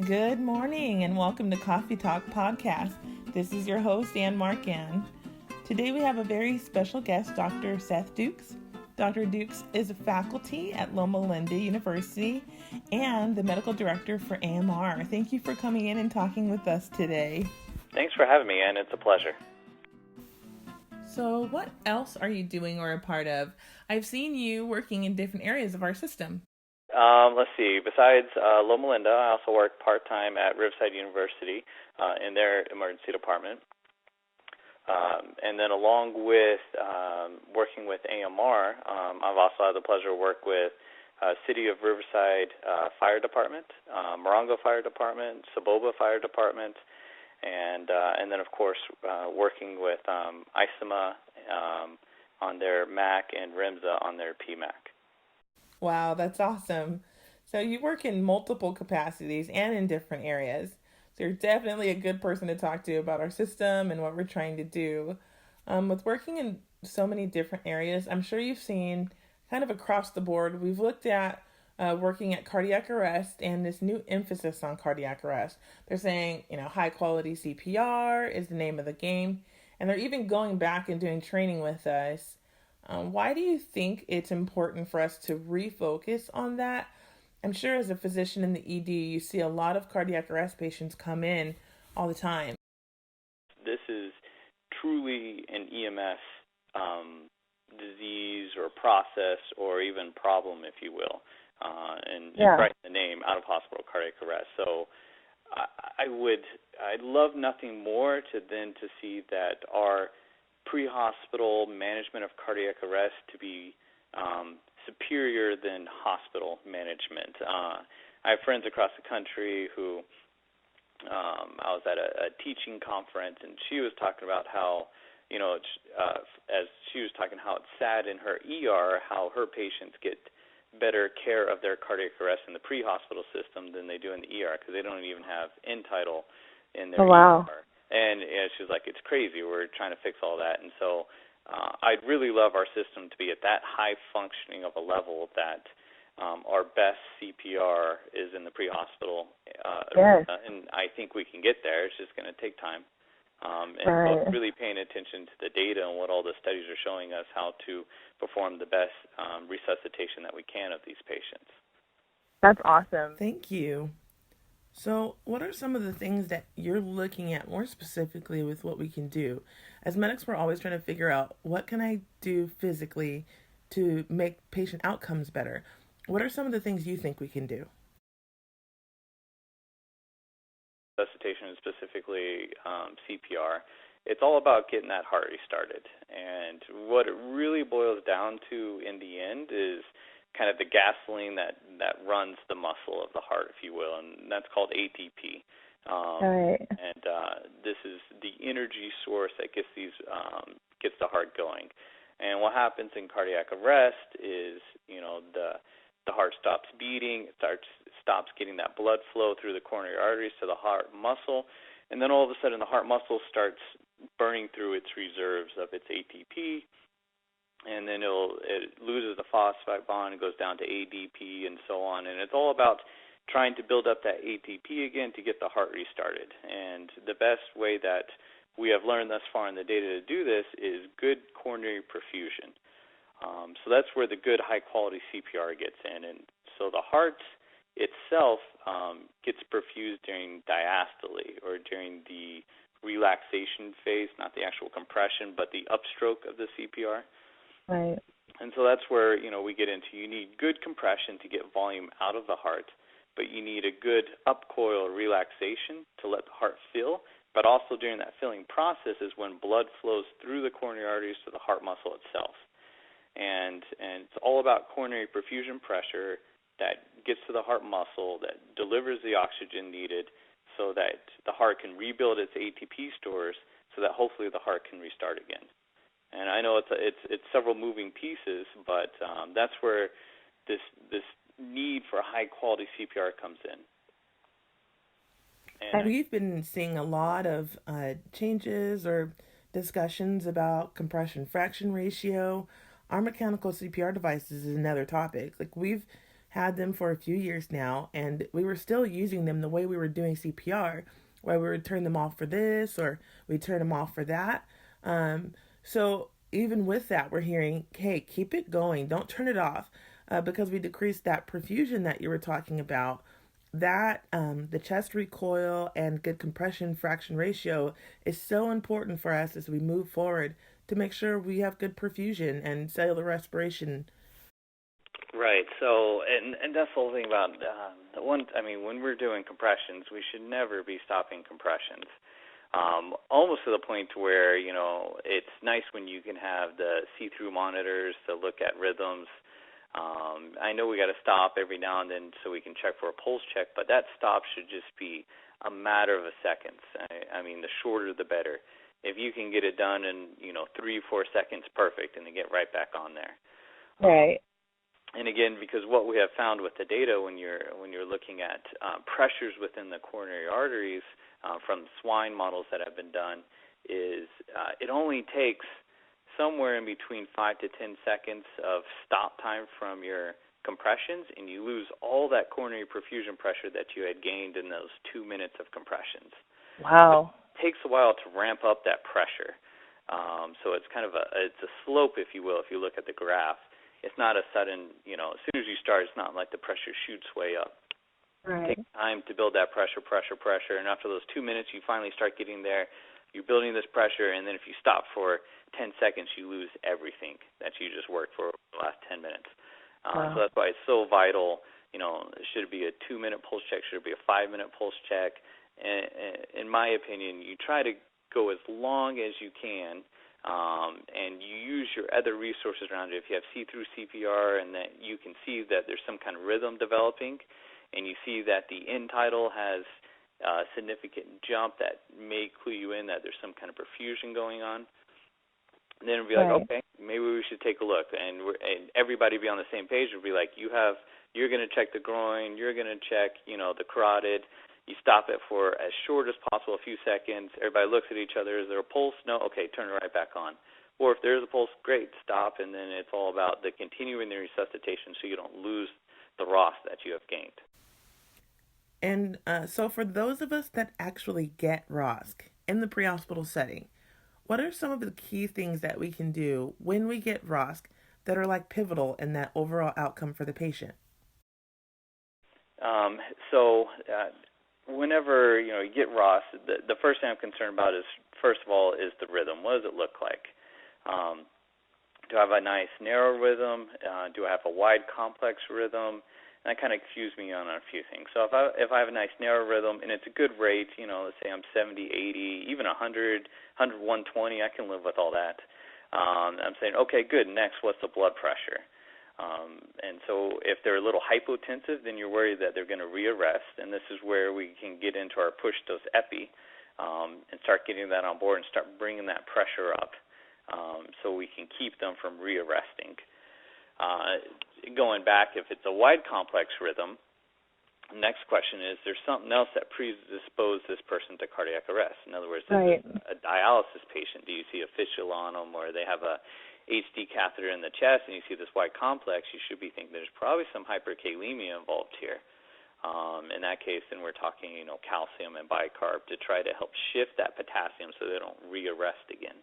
Good morning and welcome to Coffee Talk Podcast. This is your host, Martgan. Today we have a very special guest, Dr. Seth Dukes. Dr. Dukes is a faculty at Loma Linda University and the medical director for AMR. Thank you for coming in and talking with us today. Thanks for having me, Ann. It's a pleasure. So what else are you doing or a part of? I've seen you working in different areas of our system. Let's see. Besides Loma Linda, I also work part-time at Riverside University in their emergency department. And then along with working with AMR, I've also had the pleasure to work with City of Riverside Fire Department, Morongo Fire Department, Saboba Fire Department, and then, of course, working with ISMA on their MAC and RIMSA on their PMAC. Wow, that's awesome. So you work in multiple capacities and in different areas. So you're definitely a good person to talk to about our system and what we're trying to do. With working in so many different areas, I'm sure you've seen kind of across the board, we've looked at working at cardiac arrest and this new emphasis on cardiac arrest. They're saying, high quality CPR is the name of the game. And they're even going back and doing training with us. Why do you think it's important for us to refocus on that? I'm sure as a physician in the ED, you see a lot of cardiac arrest patients come in all the time. This is truly an EMS disease or process or even problem, if you will, and right in the name, out-of-hospital cardiac arrest. So I'd love nothing more than to see that our pre-hospital management of cardiac arrest to be superior than hospital management. I have friends across the country who I was at a teaching conference, and she was talking about how, as she was talking how it's sad in her ER, how her patients get better care of their cardiac arrest in the pre-hospital system than they do in the ER because they don't even have end-tidal in their ER. And she was like, it's crazy. We're trying to fix all that. And so I'd really love our system to be at that high functioning of a level that our best CPR is in the pre-hospital. And I think we can get there. It's just going to take time. So really paying attention to the data and what all the studies are showing us how to perform the best resuscitation that we can of these patients. That's awesome. Thank you. So what are some of the things that you're looking at more specifically with what we can do? As medics, we're always trying to figure out what can I do physically to make patient outcomes better. What are some of the things you think we can do? Resuscitation, specifically CPR, it's all about getting that heart restarted. And what it really boils down to in the end is kind of the gasoline that runs the muscle of the heart, if you will, and that's called ATP. And this is the energy source that gets the heart going. And what happens in cardiac arrest is, the heart stops beating, it stops getting that blood flow through the coronary arteries to the heart muscle, and then all of a sudden the heart muscle starts burning through its reserves of its ATP. And then it loses the phosphate bond, it goes down to ADP and so on. And it's all about trying to build up that ATP again to get the heart restarted. And the best way that we have learned thus far in the data to do this is good coronary perfusion. So that's where the good high-quality CPR gets in. And so the heart itself gets perfused during diastole or during the relaxation phase, not the actual compression, but the upstroke of the CPR. Right. And so that's where, we get into, you need good compression to get volume out of the heart, but you need a good upcoil relaxation to let the heart fill, but also during that filling process is when blood flows through the coronary arteries to the heart muscle itself. And it's all about coronary perfusion pressure that gets to the heart muscle, that delivers the oxygen needed so that the heart can rebuild its ATP stores so that hopefully the heart can restart again. And I know it's several moving pieces, but that's where this need for high quality CPR comes in. And we've been seeing a lot of changes or discussions about compression fraction ratio. Our mechanical CPR devices is another topic. Like we've had them for a few years now, and we were still using them the way we were doing CPR, where we would turn them off for this or we turn them off for that. So even with that, we're hearing, hey, keep it going, don't turn it off, because we decreased that perfusion that you were talking about. That the chest recoil and good compression fraction ratio is so important for us as we move forward to make sure we have good perfusion and cellular respiration. Right. So, and that's the whole thing about the one. I mean, when we're doing compressions, we should never be stopping compressions. Almost to the point where it's nice when you can have the see-through monitors to look at rhythms. I know we got to stop every now and then so we can check for a pulse check, but that stop should just be a matter of a seconds. I mean, the shorter the better. If you can get it done in 3-4 seconds, perfect, and then get right back on there. Right. And again, because what we have found with the data when you're looking at pressures within the coronary arteries from swine models that have been done is it only takes somewhere in between 5 to 10 seconds of stop time from your compressions, and you lose all that coronary perfusion pressure that you had gained in those 2 minutes of compressions. Wow. It takes a while to ramp up that pressure. So it's kind of it's a slope, if you will, if you look at the graph. It's not a sudden, as soon as you start, it's not like the pressure shoots way up. Right. It takes time to build that pressure, and after those 2 minutes, you finally start getting there. You're building this pressure, and then if you stop for 10 seconds, you lose everything that you just worked for the last 10 minutes. Wow. So that's why it's so vital. Should it be a 2-minute pulse check? Should it be a 5-minute pulse check? And in my opinion, you try to go as long as you can, and you use your other resources around it. If you have see-through CPR and that you can see that there's some kind of rhythm developing, and you see that the end tidal has a significant jump that may clue you in that there's some kind of perfusion going on, and then it'll be like, okay, maybe we should take a look, and everybody be on the same page. It'll be like, you're going to check the groin, you're going to check, the carotid. You stop it for as short as possible, a few seconds. Everybody looks at each other. Is there a pulse? No? Okay, turn it right back on. Or if there's a pulse, great, stop, and then it's all about the continuing the resuscitation so you don't lose the ROS that you have gained. And so, for those of us that actually get ROSC in the pre-hospital setting, what are some of the key things that we can do when we get ROSC that are like pivotal in that overall outcome for the patient? Whenever you get ROS, the first thing I'm concerned about is, first of all, is the rhythm. What does it look like? Do I have a nice narrow rhythm? Do I have a wide complex rhythm? And that kind of cues me on a few things. So if I have a nice narrow rhythm and it's a good rate, let's say I'm 70, 80, even 100, 120, I can live with all that. I'm saying, okay, good. Next, what's the blood pressure? And so if they're a little hypotensive, then you're worried that they're going to rearrest, and this is where we can get into our push dose epi and start getting that on board and start bringing that pressure up so we can keep them from rearresting. Going back, if it's a wide complex rhythm, the next question is, there's something else that predisposed this person to cardiac arrest? In other words, is it a dialysis patient? Do you see a fistula on them, or they have a HD catheter in the chest, and you see this wide complex? You should be thinking there's probably some hyperkalemia involved here. In that case, then we're talking, calcium and bicarb to try to help shift that potassium so they don't rearrest again.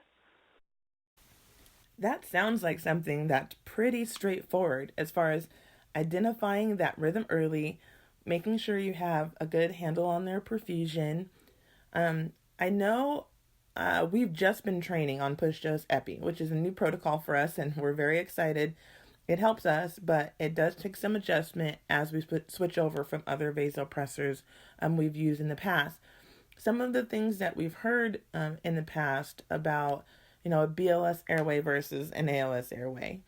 That sounds like something that's pretty straightforward as far as identifying that rhythm early, making sure you have a good handle on their perfusion. I know we've just been training on push dose epi, which is a new protocol for us, and we're very excited. It helps us, but it does take some adjustment as we switch over from other vasopressors we've used in the past. Some of the things that we've heard in the past about, a BLS airway versus an ALS airway.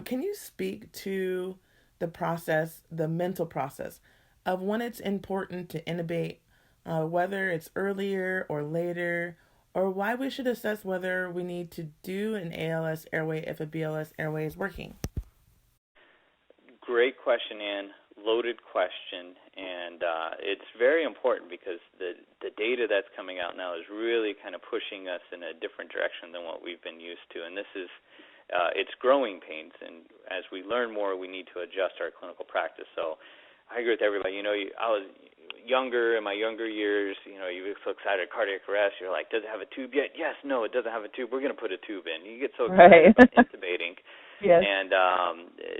Can you speak to the process, the mental process of when it's important to intubate, whether it's earlier or later, or why we should assess whether we need to do an ALS airway if a BLS airway is working? Great question, Ann. Loaded question, and it's very important because the data that's coming out now is really kind of pushing us in a different direction than what we've been used to, and this is it's growing pains, and as we learn more, we need to adjust our clinical practice. So I agree with everybody. I was younger, in my younger years, you get so excited, cardiac arrest, you're like, does it have a tube yet? Yes, no, it doesn't have a tube. We're going to put a tube in. You get so excited about intubating. Yes. And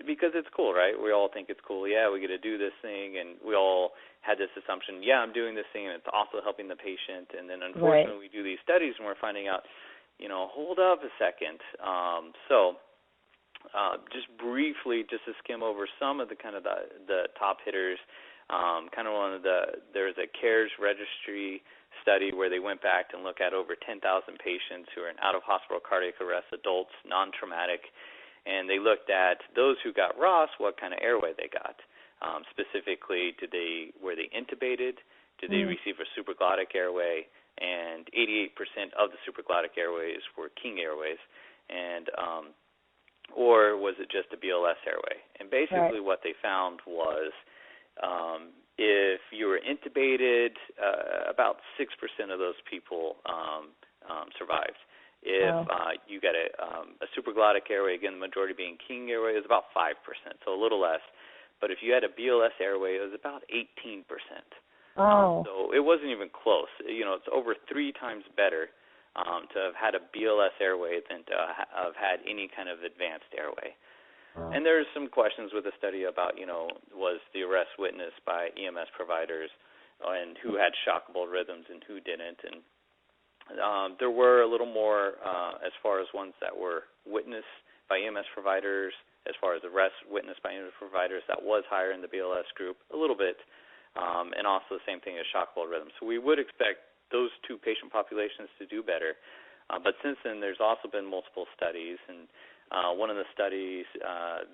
because it's cool, right? We all think it's cool. Yeah, we get to do this thing, and we all had this assumption, yeah, I'm doing this thing, and it's also helping the patient. And then unfortunately we do these studies, and we're finding out, hold up a second. Just briefly, just to skim over some of the kind of the top hitters, there's a CARES registry study where they went back and looked at over 10,000 patients who are in out-of-hospital cardiac arrest, adults, non-traumatic, and they looked at those who got ROS, what kind of airway they got. Specifically, were they intubated? Did they receive a supraglottic airway? And 88% of the supraglottic airways were King airways, and or was it just a BLS airway? And basically what they found was if you were intubated, about 6% of those people survived. If you got a supraglottic airway, again, the majority being King airway, it was about 5%, so a little less. But if you had a BLS airway, it was about 18%. So it wasn't even close. It's over 3 times better to have had a BLS airway than to have had any kind of advanced airway. And there's some questions with the study about, was the arrest witnessed by EMS providers and who had shockable rhythms and who didn't. And there were a little more as far as ones that were witnessed by EMS providers, as far as arrest witnessed by EMS providers, that was higher in the BLS group, a little bit, and also the same thing as shockable rhythms. So we would expect those 2 patient populations to do better. But since then, there's also been multiple studies, and one of the studies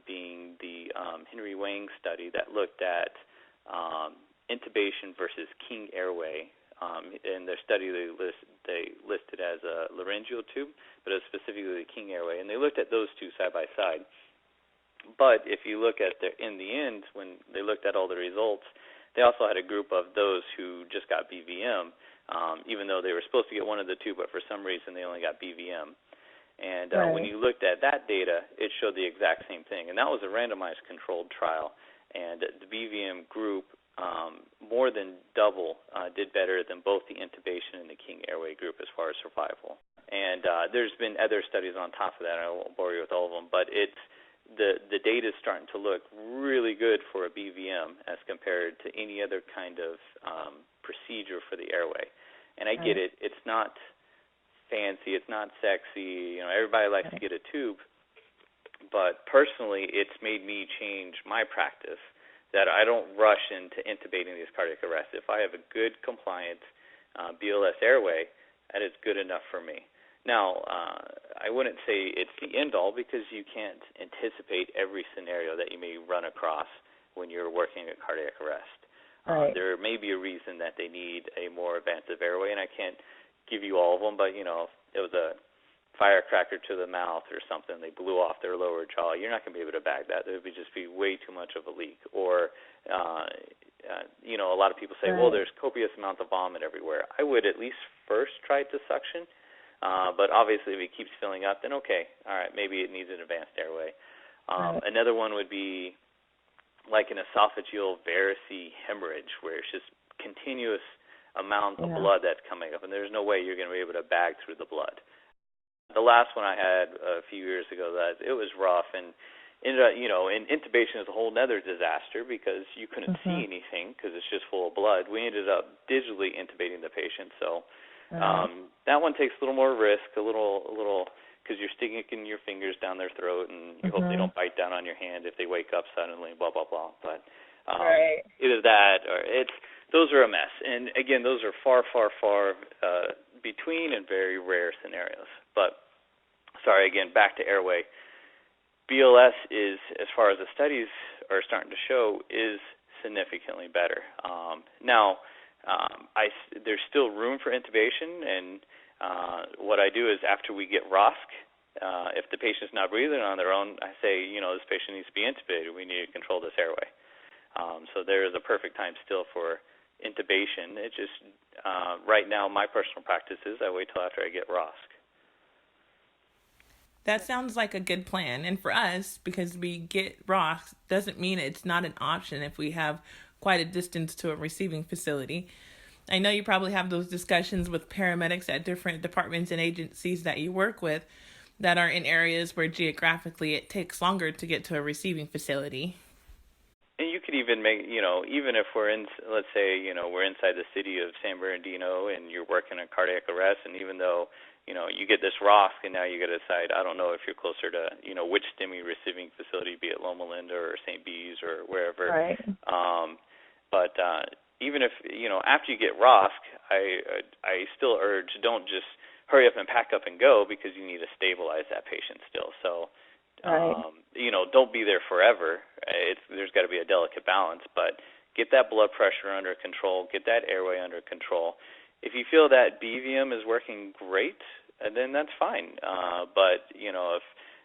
being the Henry Wang study that looked at intubation versus King airway. In their study, they listed as a laryngeal tube, but it was specifically the King airway, and they looked at those 2 side by side. But if you look at in the end, when they looked at all the results, they also had a group of those who just got BVM, even though they were supposed to get one of the 2, but for some reason they only got BVM. And when you looked at that data, it showed the exact same thing. And that was a randomized controlled trial. And the BVM group, more than double, did better than both the intubation and the King airway group as far as survival. And there's been other studies on top of that. I won't bore you with all of them, but the data is starting to look really good for a BVM as compared to any other kind of procedure for the airway. And I get it. It's not fancy. It's not sexy. Everybody likes to get a tube. But personally, it's made me change my practice that I don't rush into intubating these cardiac arrests. If I have a good compliant BLS airway, that is good enough for me. Now, I wouldn't say it's the end-all because you can't anticipate every scenario that you may run across when you're working at cardiac arrest. There may be a reason that they need a more advanced airway, and I can't give you all of them, but, it was a firecracker to the mouth or something, they blew off their lower jaw, you're not going to be able to bag that. There would just be way too much of a leak. Or, a lot of people say, well, there's copious amounts of vomit everywhere. I would at least first try to suction. But obviously, if it keeps filling up, then okay, all right, maybe it needs an advanced airway. Another one would be like an esophageal variceal hemorrhage, where it's just continuous amount of blood that's coming up, and there's no way you're going to be able to bag through the blood. The last one I had a few years ago, that it was rough, and ended up, and intubation is a whole other disaster because you couldn't see anything because it's just full of blood. We ended up digitally intubating the patient, so. That one takes a little more risk, a little, because you're sticking your fingers down their throat, and you hope they don't bite down on your hand if they wake up suddenly, blah blah blah. But either that or those are a mess. And again, those are far between and very rare scenarios. But again, back to airway. BLS is, as far as the studies are starting to show, is significantly better. Now. There's still room for intubation, and what I do is after we get ROSC, if the patient's not breathing on their own, I say, this patient needs to be intubated. We need to control this airway. So there is a perfect time still for intubation. It just, right now, my personal practice is I wait till after I get ROSC. That sounds like a good plan. And for us, because we get rocks, doesn't mean it's not an option if we have quite a distance to a receiving facility. I know you probably have those discussions with paramedics at different departments and agencies that you work with that are in areas where geographically it takes longer to get to a receiving facility. And you could even make, even if we're in, let's say, we're inside the city of San Bernardino and you're working on cardiac arrest, and even though, you get this ROSC and now you got to decide, I don't know if you're closer to, which STEMI receiving facility, be it Loma Linda or St. B's or wherever. Right. But even if, after you get ROSC, I still urge, don't just hurry up and pack up and go, because you need to stabilize that patient still. So, right. Don't be there forever. There's got to be a delicate balance, but get that blood pressure under control, get that airway under control. If you feel that BVM is working great, then that's fine. But,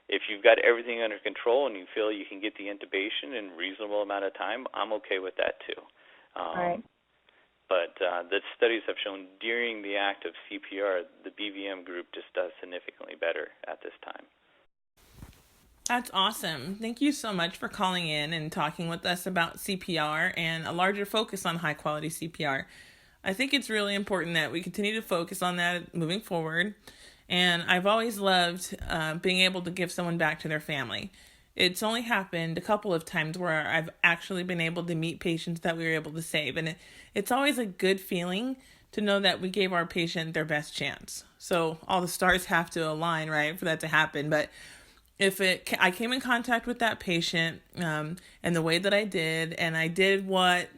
if you've got everything under control and you feel you can get the intubation in a reasonable amount of time, I'm okay with that too. Right. But the studies have shown during the act of CPR, the BVM group just does significantly better at this time. That's awesome. Thank you so much for calling in and talking with us about CPR and a larger focus on high quality CPR. I think it's really important that we continue to focus on that moving forward. And I've always loved being able to give someone back to their family. It's only happened a couple of times where I've actually been able to meet patients that we were able to save. And it's always a good feeling to know that we gave our patient their best chance. So all the stars have to align, right, for that to happen. But if I came in contact with that patient and the way that I did, and I did what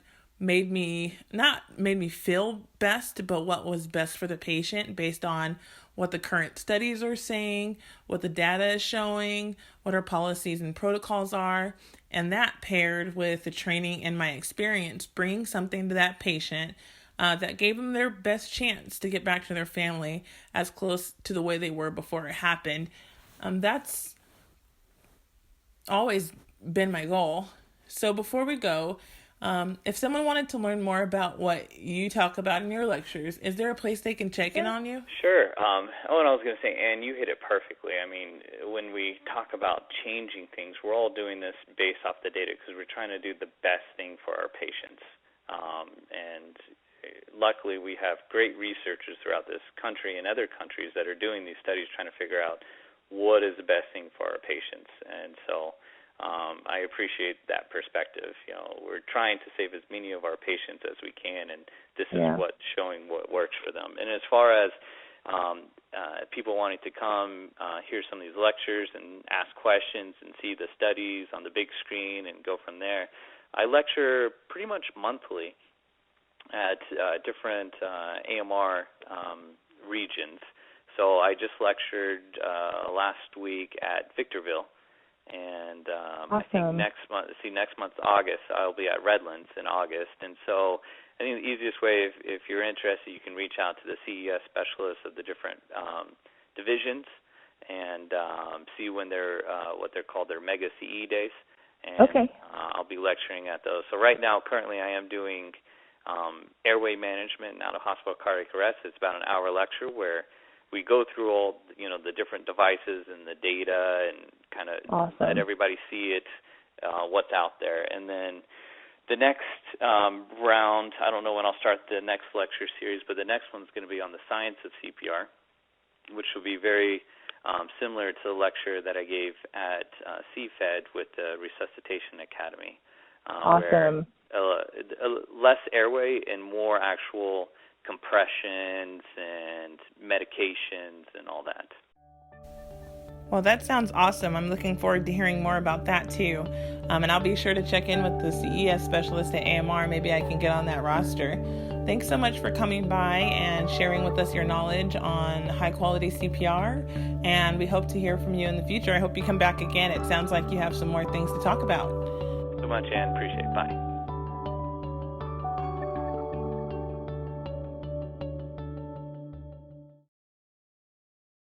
not made me feel best, but what was best for the patient based on what the current studies are saying, what the data is showing, what our policies and protocols are, and that paired with the training and my experience, bringing something to that patient that gave them their best chance to get back to their family as close to the way they were before it happened. That's always been my goal. So before we go, if someone wanted to learn more about what you talk about in your lectures, is there a place they can check in on you? Sure. And I was going to say, Ann, you hit it perfectly. I mean, when we talk about changing things, we're all doing this based off the data because we're trying to do the best thing for our patients. And luckily, we have great researchers throughout this country and other countries that are doing these studies trying to figure out what is the best thing for our patients. And so I appreciate that perspective. We're trying to save as many of our patients as we can, and this is what's showing what works for them. And as far as people wanting to come hear some of these lectures and ask questions and see the studies on the big screen and go from there, I lecture pretty much monthly at different AMR regions. So I just lectured last week at Victorville, and awesome. I think next month, August, I'll be at Redlands in August. And so I think the easiest way, if you're interested, you can reach out to the CES specialists of the different divisions and see when they're what they're called their mega CE days. And I'll be lecturing at those. So right now, currently, I am doing airway management and out-of-hospital cardiac arrest. It's about an hour lecture where we go through all, the different devices and the data and kind of let everybody see it, what's out there. And then the next round, I don't know when I'll start the next lecture series, but the next one's going to be on the science of CPR, which will be very similar to the lecture that I gave at CFED with the Resuscitation Academy. Awesome. Where, less airway and more actual compressions and medications and all that. Well, that sounds awesome. I'm looking forward to hearing more about that too. And I'll be sure to check in with the CES specialist at AMR. Maybe I can get on that roster. Thanks so much for coming by and sharing with us your knowledge on high quality CPR. And we hope to hear from you in the future. I hope you come back again. It sounds like you have some more things to talk about. So much, Ann. Appreciate it. Bye.